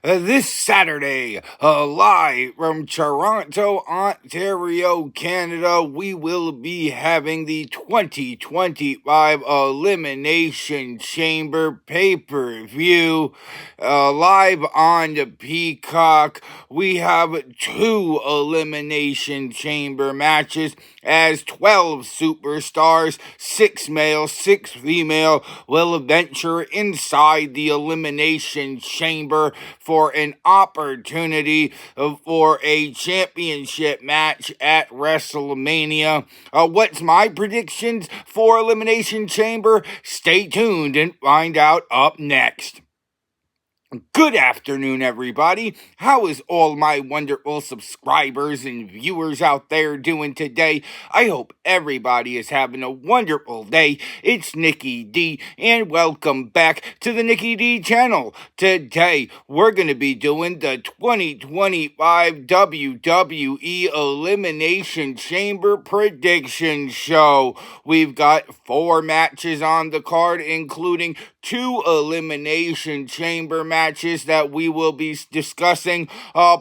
This Saturday, live from Toronto, Ontario, Canada, we will be having the 2025 Elimination Chamber pay-per-view live on the Peacock. We have two Elimination Chamber matches as 12 superstars, 6 male, 6 female, will venture inside the Elimination Chamber for an opportunity for a championship match at WrestleMania. What's my predictions for Elimination Chamber? Stay tuned and find out up next. Good afternoon, everybody. How is all my wonderful subscribers and viewers out there doing today? I hope everybody is having a wonderful day. It's Nikki D, and welcome back to the Nikki D channel. Today, we're going to be doing the 2025 WWE Elimination Chamber Prediction Show. We've got 4 matches on the card, including 2 Elimination Chamber matches that we will be discussing.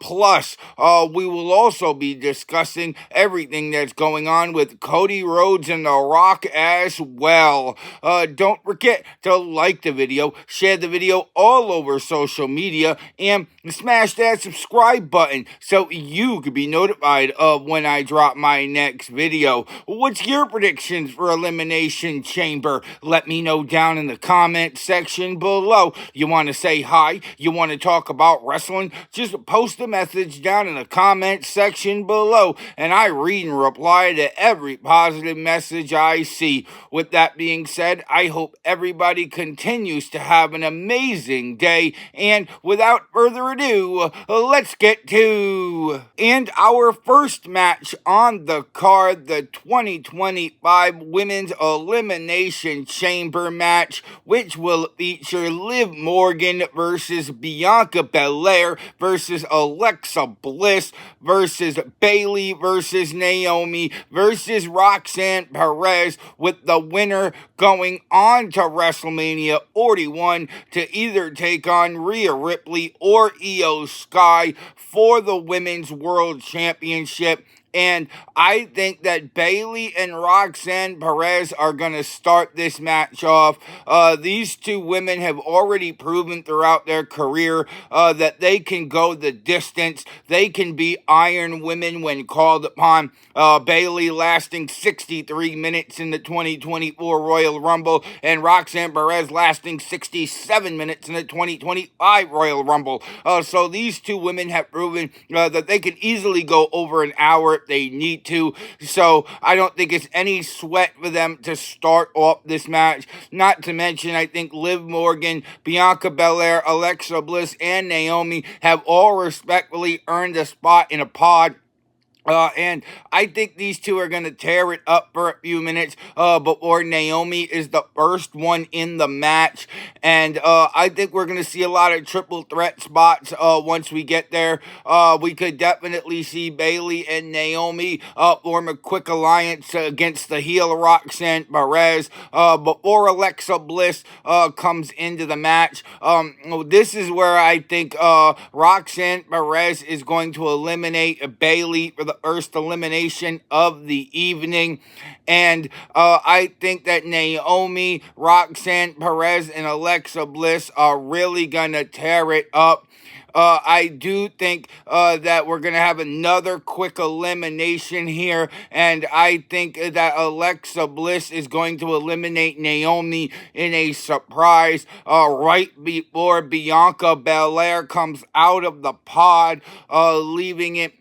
Plus, we will also be discussing everything that's going on with Cody Rhodes and The Rock as well. Don't forget to like the video, share the video all over social media, and smash that subscribe button so you can be notified of when I drop my next video. What's your predictions for Elimination Chamber? Let me know down in the comments section below. You want to say hi? You want to talk about wrestling? Just post a message down in the comment section below, and I read and reply to every positive message I see. With that being said, I hope everybody continues to have an amazing day, and without further ado, let's get to our first match on the card, the 2025 Women's Elimination Chamber match, which will feature Liv Morgan versus Bianca Belair versus Alexa Bliss versus Bayley versus Naomi versus Roxanne Perez, with the winner going on to WrestleMania 41 to either take on Rhea Ripley or Io Sky for the Women's World Championship. And I think that Bayley and Roxanne Perez are going to start this match off. These two women have already proven throughout their career that they can go the distance. They can be Iron Women when called upon. Bayley lasting 63 minutes in the 2024 Royal Rumble, and Roxanne Perez lasting 67 minutes in the 2025 Royal Rumble. So these two women have proven that they can easily go over an hour if they need to. So I don't think it's any sweat for them to start off this match. Not to mention, I think Liv Morgan, Bianca Belair, Alexa Bliss, and Naomi have all respectfully earned a spot in a pod. And I think these two are going to tear it up for a few minutes before Naomi is the first one in the match. And I think we're going to see a lot of triple threat spots once we get there. We could definitely see Bayley and Naomi form a quick alliance against the heel Roxanne Perez before Alexa Bliss comes into the match. This is where I think Roxanne Perez is going to eliminate Bayley for the first elimination of the evening. And I think that Naomi, Roxanne Perez, and Alexa Bliss are really gonna tear it up. I do think that we're going to have another quick elimination here, and I think that Alexa Bliss is going to eliminate Naomi in a surprise right before Bianca Belair comes out of the pod, leaving it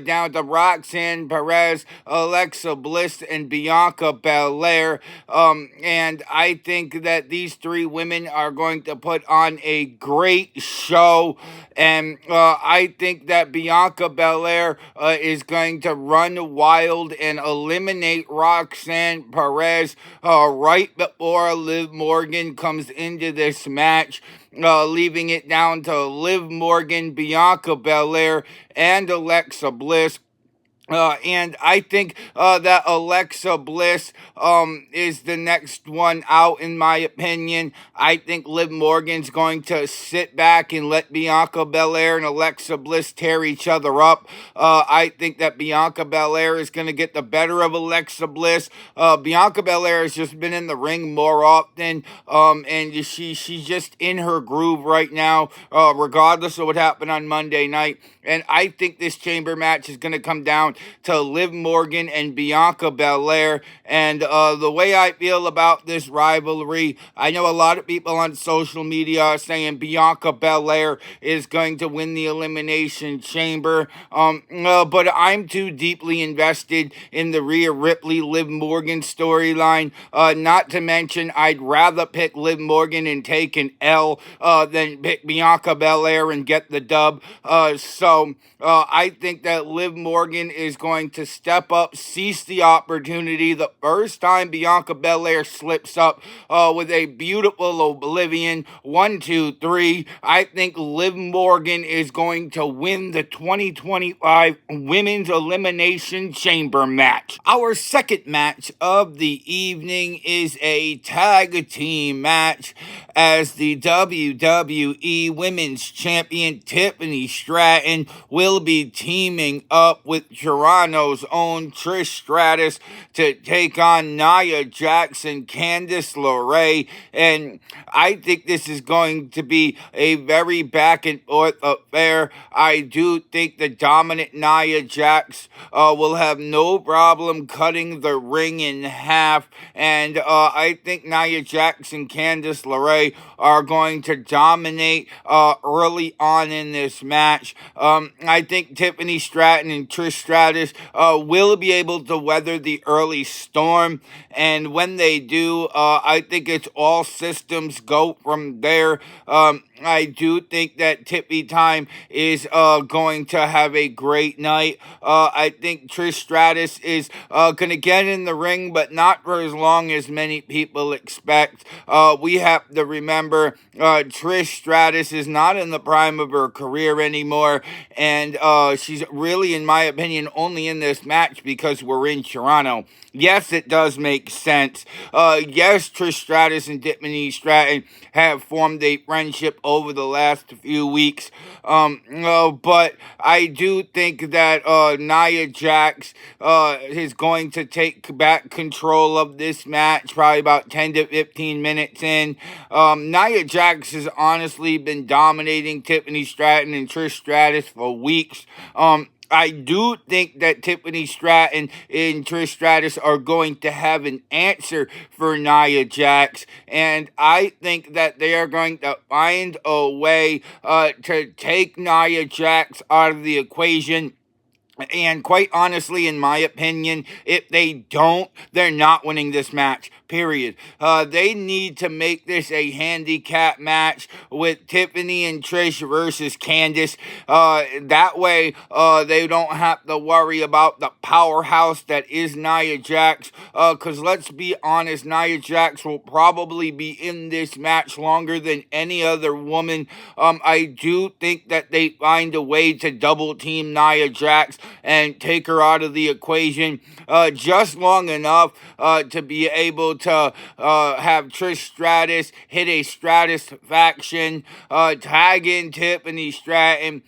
down to Roxanne Perez, Alexa Bliss, and Bianca Belair. And I think that these three women are going to put on a great show. And I think that Bianca Belair is going to run wild and eliminate Roxanne Perez right before Liv Morgan comes into this match, leaving it down to Liv Morgan, Bianca Belair, and Alexa Bliss And I think that Alexa Bliss is the next one out, in my opinion. I think Liv Morgan's going to sit back and let Bianca Belair and Alexa Bliss tear each other up. I think that Bianca Belair is going to get the better of Alexa Bliss. Bianca Belair has just been in the ring more often, and she's just in her groove right now, regardless of what happened on Monday night. And I think this chamber match is going to come down to Liv Morgan and Bianca Belair. And the way I feel about this rivalry, I know a lot of people on social media are saying Bianca Belair is going to win the Elimination Chamber. But I'm too deeply invested in the Rhea Ripley Liv Morgan storyline. Not to mention, I'd rather pick Liv Morgan and take an L than pick Bianca Belair and get the dub. So I think that Liv Morgan is going to step up, seize the opportunity the first time Bianca Belair slips up with a beautiful Oblivion. 1, 2, 3. I think Liv Morgan is going to win the 2025 Women's Elimination Chamber match. Our second match of the evening is a tag team match as the WWE Women's Champion Tiffany Stratton will be teaming up with Toronto's own Trish Stratus to take on Nia Jax and Candice LeRae. And I think this is going to be a very back and forth affair. I do think the dominant Nia Jax will have no problem cutting the ring in half. And I think Nia Jax and Candice LeRae are going to dominate early on in this match. I think Tiffany Stratton and Trish Stratus will be able to weather the early storm, and when they do, I think it's all systems go from there. I do think that Tippy Time is going to have a great night. I think Trish Stratus is going to get in the ring, but not for as long as many people expect. We have to remember Trish Stratus is not in the prime of her career anymore, and she's really, in my opinion, only in this match because we're in Toronto. Yes, it does make sense. Yes, Trish Stratus and Tiffany Stratton have formed a friendship over the last few weeks. But I do think that Nia Jax is going to take back control of this match probably about 10 to 15 minutes in. Nia Jax has honestly been dominating Tiffany Stratton and Trish Stratus for weeks. I do think that Tiffany Stratton and Trish Stratus are going to have an answer for Nia Jax, and I think that they are going to find a way to take Nia Jax out of the equation. And quite honestly, in my opinion, if they don't, they're not winning this match, period. They need to make this a handicap match with Tiffany and Trish versus Candice. That way, they don't have to worry about the powerhouse that is Nia Jax. Because let's be honest, Nia Jax will probably be in this match longer than any other woman. I do think that they find a way to double team Nia Jax and take her out of the equation just long enough to be able to have Trish Stratus hit a Stratus faction, tag in Tiffany Stratton.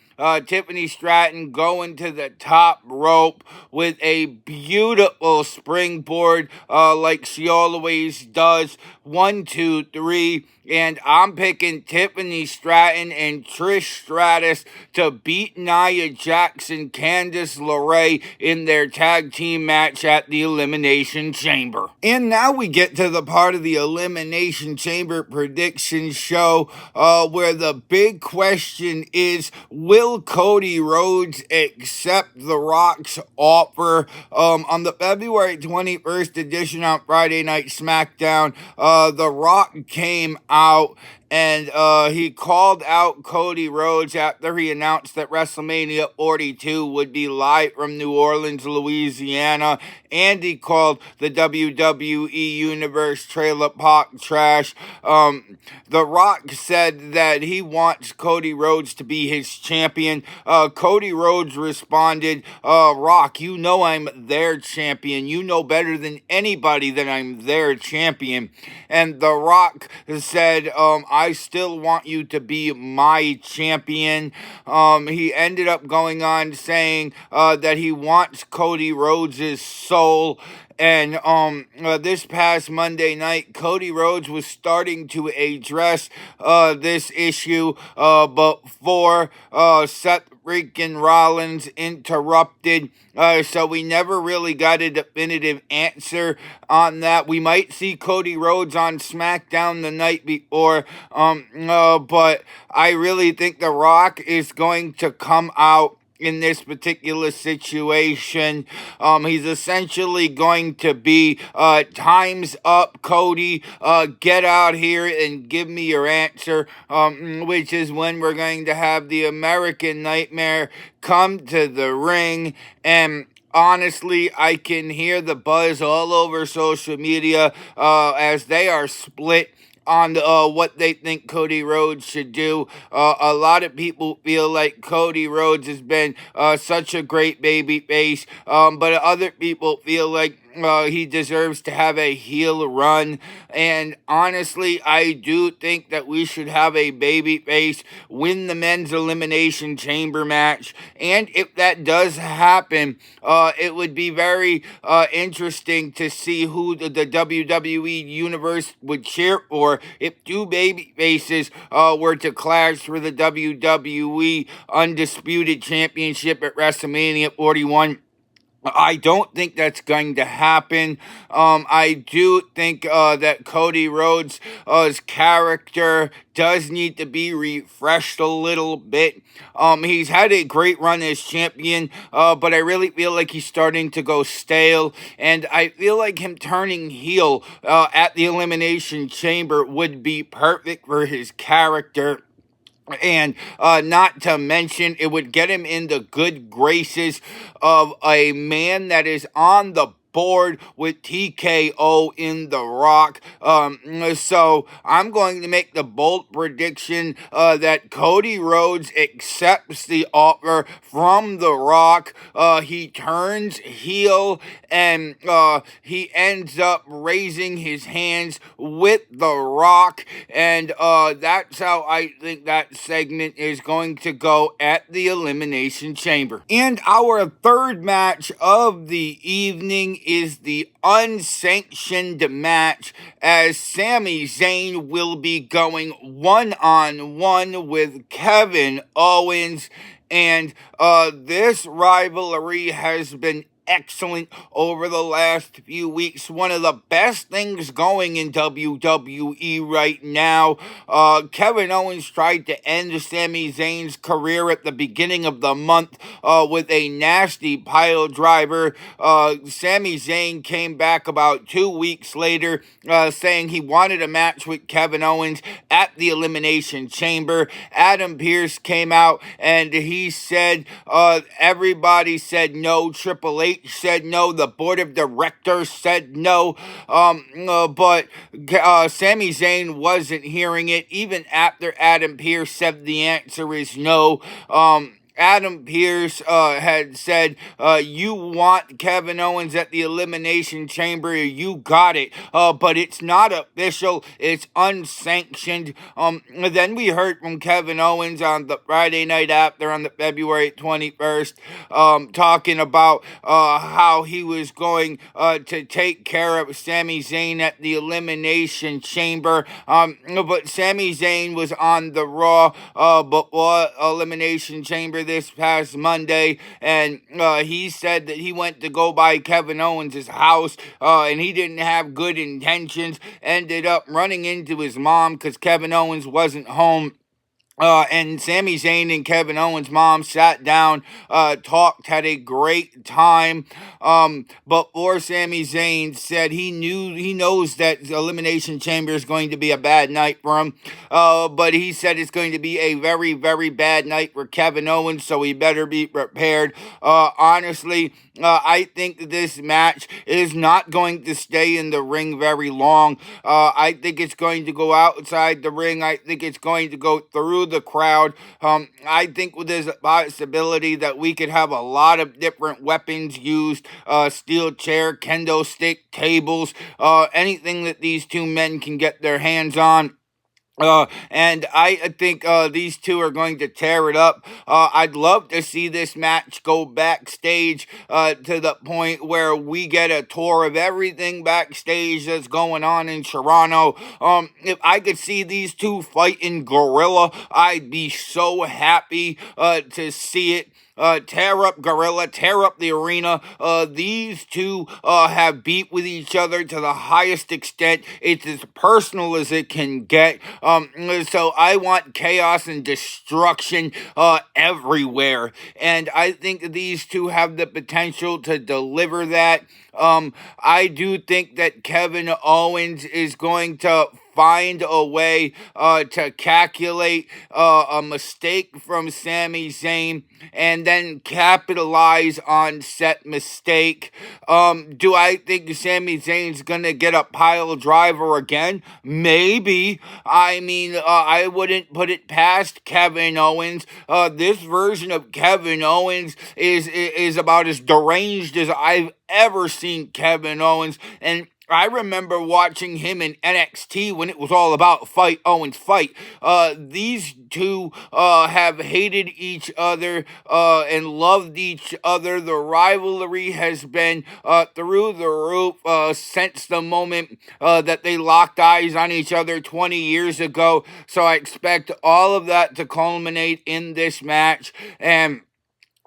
Tiffany Stratton going to the top rope with a beautiful springboard like she always does. 1, 2, 3. And I'm picking Tiffany Stratton and Trish Stratus to beat Nia Jax and Candice LeRae in their tag team match at the Elimination Chamber. And now we get to the part of the Elimination Chamber prediction show where the big question is, will Cody Rhodes accept The Rock's offer? On the February 21st edition on Friday Night SmackDown, The Rock came out and he called out Cody Rhodes after he announced that WrestleMania 42 would be live from New Orleans, Louisiana, and he called the WWE Universe trailer park trash. The Rock said that he wants Cody Rhodes to be his champion. Cody Rhodes responded, Rock, you know I'm their champion. You know better than anybody that I'm their champion. And The Rock said, I still want you to be my champion. He ended up going on saying that he wants Cody Rhodes' soul. And this past Monday night, Cody Rhodes was starting to address this issue before Seth freaking Rollins interrupted. So we never really got a definitive answer on that. We might see Cody Rhodes on SmackDown the night before, but I really think The Rock is going to come out in this particular situation. He's essentially going to be, time's up, Cody, get out here and give me your answer, which is when we're going to have the American Nightmare come to the ring. And honestly, I can hear the buzz all over social media as they are split on what they think Cody Rhodes should do. A lot of people feel like Cody Rhodes has been such a great baby face, but other people feel like he deserves to have a heel run. And honestly, I do think that we should have a babyface win the men's Elimination Chamber match. And if that does happen, it would be very interesting to see who the WWE Universe would cheer for if two babyfaces were to clash for the WWE Undisputed Championship at WrestleMania 41. I don't think that's going to happen. I do think that Cody Rhodes' character does need to be refreshed a little bit. He's had a great run as champion, but I really feel like he's starting to go stale, and I feel like him turning heel at the Elimination Chamber would be perfect for his character. And not to mention, it would get him in the good graces of a man that is on the board with TKO in The Rock. So I'm going to make the bold prediction that Cody Rhodes accepts the offer from The Rock. He turns heel and he ends up raising his hands with The Rock. And that's how I think that segment is going to go at the Elimination Chamber. And our third match of the evening is the unsanctioned match, as Sami Zayn will be going one-on-one with Kevin Owens. And this rivalry has been excellent over the last few weeks. One of the best things going in WWE right now. Kevin Owens tried to end Sami Zayn's career at the beginning of the month with a nasty pile driver. Sami Zayn came back about 2 weeks later saying he wanted a match with Kevin Owens at the Elimination Chamber. Adam Pearce came out and he said everybody said no. Triple H said no. The board of directors said no. But Sami Zayn wasn't hearing it. Even after Adam Pearce said the answer is no. Adam Pearce had said, you want Kevin Owens at the Elimination Chamber, you got it, but it's not official, it's unsanctioned. Then we heard from Kevin Owens on the Friday night after, on the February 21st, talking about how he was going to take care of Sami Zayn at the Elimination Chamber, but Sami Zayn was on the Raw before Elimination Chamber this past Monday, and he said that he went to go by Kevin Owens' house, and he didn't have good intentions, ended up running into his mom because Kevin Owens wasn't home. And Sami Zayn and Kevin Owens' mom sat down, talked, had a great time. Before Sami Zayn said he knows that Elimination Chamber is going to be a bad night for him. But he said it's going to be a very, very bad night for Kevin Owens, so he better be prepared. Honestly, I think this match is not going to stay in the ring very long. I think it's going to go outside the ring. I think it's going to go through the crowd. I think there's a possibility that we could have a lot of different weapons used, steel chair, kendo stick, tables, anything that these two men can get their hands on. And I think these two are going to tear it up. I'd love to see this match go backstage to the point where we get a tour of everything backstage that's going on in Toronto. If I could see these two fight in Gorilla, I'd be so happy to see it. Tear up Gorilla, tear up the arena. These two have beat with each other to the highest extent. It's as personal as it can get. So I want chaos and destruction everywhere. And I think these two have the potential to deliver that. I do think that Kevin Owens is going to find a way to calculate a mistake from Sami Zayn and then capitalize on said mistake. Do I think Sami Zayn's gonna get a pile driver again? Maybe. I mean, I wouldn't put it past Kevin Owens. This version of Kevin Owens is about as deranged as I've ever seen Kevin Owens, and I remember watching him in NXT when it was all about fight Owens fight. These two have hated each other and loved each other. The rivalry has been through the roof since the moment that they locked eyes on each other 20 years ago. So I expect all of that to culminate in this match. And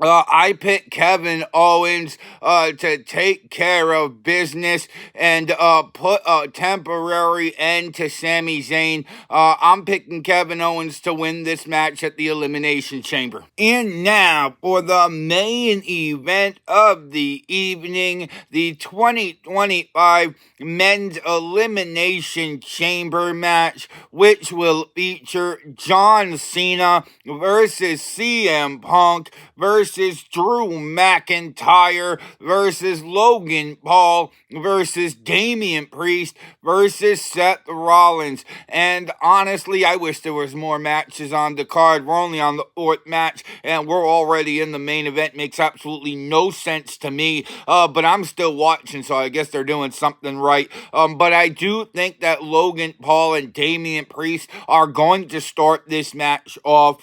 I picked Kevin Owens to take care of business and put a temporary end to Sami Zayn. I'm picking Kevin Owens to win this match at the Elimination Chamber. And now for the main event of the evening, the 2025 Men's Elimination Chamber match, which will feature John Cena versus CM Punk versus Drew McIntyre versus Logan Paul versus Damian Priest versus Seth Rollins. And honestly, I wish there was more matches on the card. We're only on the fourth match and we're already in the main event. Makes absolutely no sense to me, but I'm still watching, so I guess they're doing something right. But I do think that Logan Paul and Damian Priest are going to start this match off.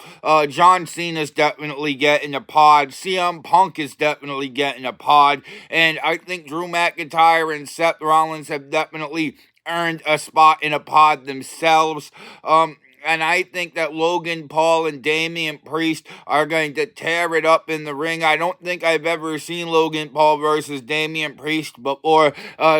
John Cena's definitely getting a pod. CM Punk is definitely getting a pod. And I think Drew McIntyre and Seth Rollins have definitely earned a spot in a pod themselves. And I think that Logan Paul and Damian Priest are going to tear it up in the ring. I don't think I've ever seen Logan Paul versus Damian Priest before,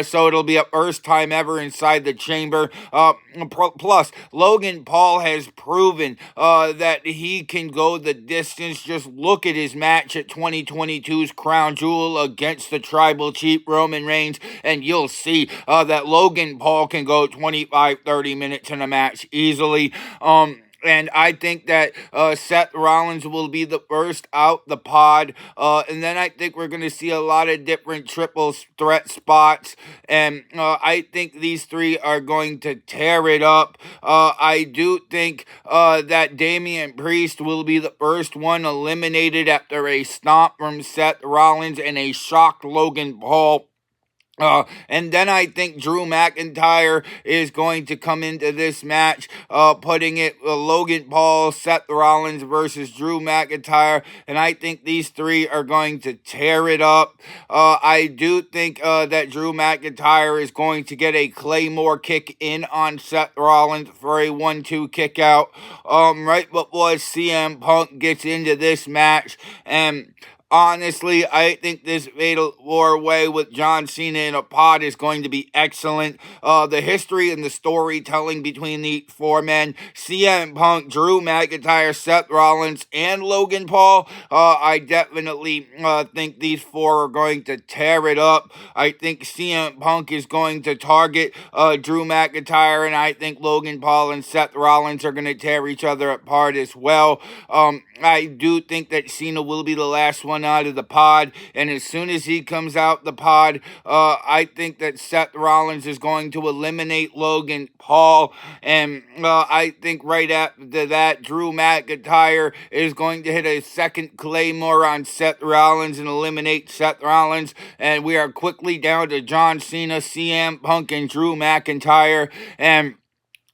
so it'll be a first time ever inside the chamber. Plus, Logan Paul has proven that he can go the distance. Just look at his match at 2022's Crown Jewel against the Tribal Chief Roman Reigns, and you'll see that Logan Paul can go 25-30 minutes in a match easily. And I think that Seth Rollins will be the first out the pod. And then I think we're going to see a lot of different triple threat spots. And I think these three are going to tear it up. I do think that Damian Priest will be the first one eliminated after a stomp from Seth Rollins and a shocked Logan Paul. And then I think Drew McIntyre is going to come into this match, putting it Logan Paul, Seth Rollins versus Drew McIntyre, and I think these three are going to tear it up. I do think that Drew McIntyre is going to get a Claymore kick in on Seth Rollins for a 1-2 kick out right before CM Punk gets into this match, and Honestly, I think this Fatal 4-Way with John Cena in a pod is going to be excellent. The history and the storytelling between the four men, CM Punk, Drew McIntyre, Seth Rollins, and Logan Paul, I definitely think these four are going to tear it up. I think CM Punk is going to target Drew McIntyre, and I think Logan Paul and Seth Rollins are going to tear each other apart as well. I do think that Cena will be the last one out of the pod, and as soon as he comes out the pod, I think that Seth Rollins is going to eliminate Logan Paul, and I think right after that, Drew McIntyre is going to hit a second Claymore on Seth Rollins and eliminate Seth Rollins, and we are quickly down to John Cena, CM Punk, and Drew McIntyre, and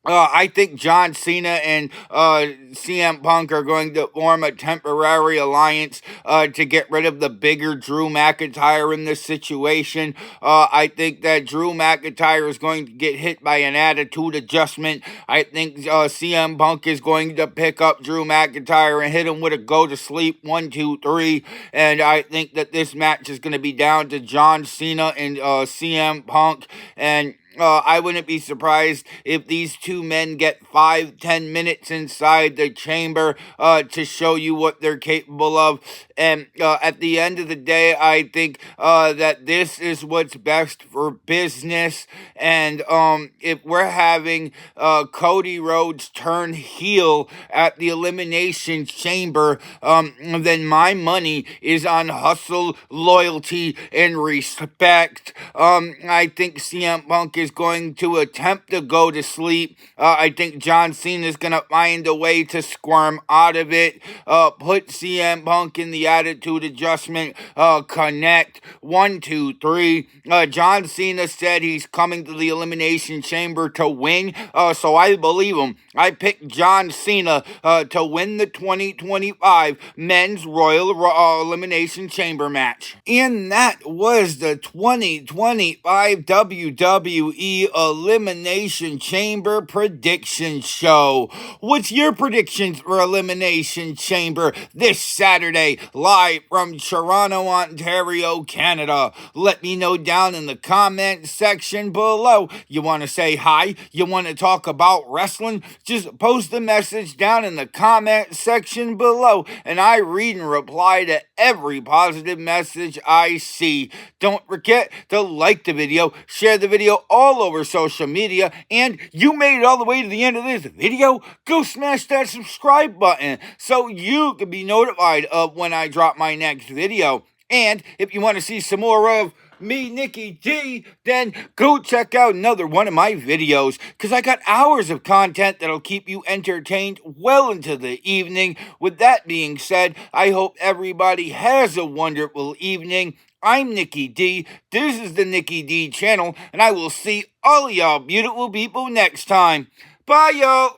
I think John Cena and CM Punk are going to form a temporary alliance to get rid of the bigger Drew McIntyre in this situation. I think that Drew McIntyre is going to get hit by an attitude adjustment. I think CM Punk is going to pick up Drew McIntyre and hit him with a go to sleep 1, 2, 3. And I think that this match is going to be down to John Cena and CM Punk. And I wouldn't be surprised if these two men get 5-10 minutes inside the chamber to show you what they're capable of. And at the end of the day, I think that this is what's best for business. And if we're having Cody Rhodes turn heel at the Elimination Chamber, then my money is on hustle, loyalty, and respect. I think CM Punk is going to attempt to go to sleep. I think John Cena is going to find a way to squirm out of it. Put CM Punk in the attitude adjustment. Connect. 1, 2, 3. John Cena said he's coming to the Elimination Chamber to win. So I believe him. I picked John Cena to win the 2025 Men's Royal Elimination Chamber match. And that was the 2025 WWE Elimination Chamber Prediction Show. What's your predictions for Elimination Chamber this Saturday, live from Toronto, Ontario, Canada? Let me know down in the comment section below. You want to say hi? You want to talk about wrestling? Just post a message down in the comment section below, and I read and reply to every positive message I see. Don't forget to like the video, share the video all over social media, and you made it all the way to the end of this video, go smash that subscribe button so you can be notified of when I drop my next video. And if you want to see some more of me, Nikki D, then go check out another one of my videos, because I got hours of content that'll keep you entertained well into the evening. With that being said, I hope everybody has a wonderful evening. I'm Nikki D, this is the Nikki D channel, and I will see all y'all beautiful people next time. Bye, y'all!